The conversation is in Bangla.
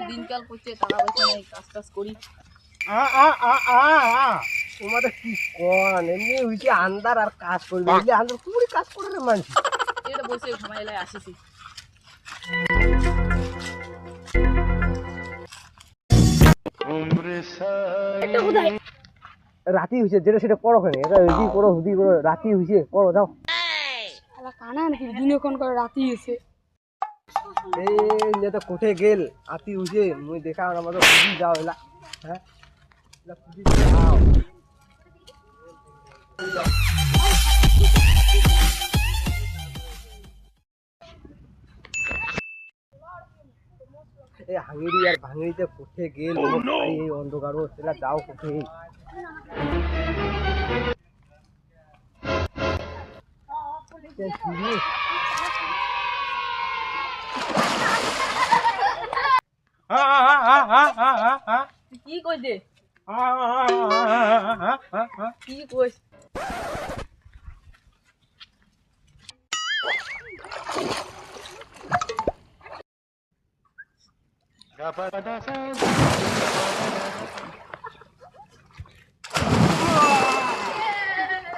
দিনকাল করছে, টাকা পয়সা নেই, কাজ টাজ করি। তোমাদের কি কন এমনি হইছে আন্দার আর কাজ করবে বুঝলি আন্দার পুরি কাজ করে রে মানুষ এটা বসে ঘুমাইলাই আসিছি। রাতি হইছে যেটা সেটা পড়ো কেন এটা হুদি করো রাতি হইছে পড়ো যাও শালা কানা নাকি দিনক্ষণ করে রাতি হয়েছে। এই যে তো কোঠে গেল আতি হইছে মুই দেখা আমাদের হুদি যাও এলা হ্যাঁ এলা হুদি যাও এই হাঙ্গিরি আর ভাঙিরিতে কোঠে গেল এই অন্ধকারও সেটা যাও কোঠে কি কই দে কি কইস?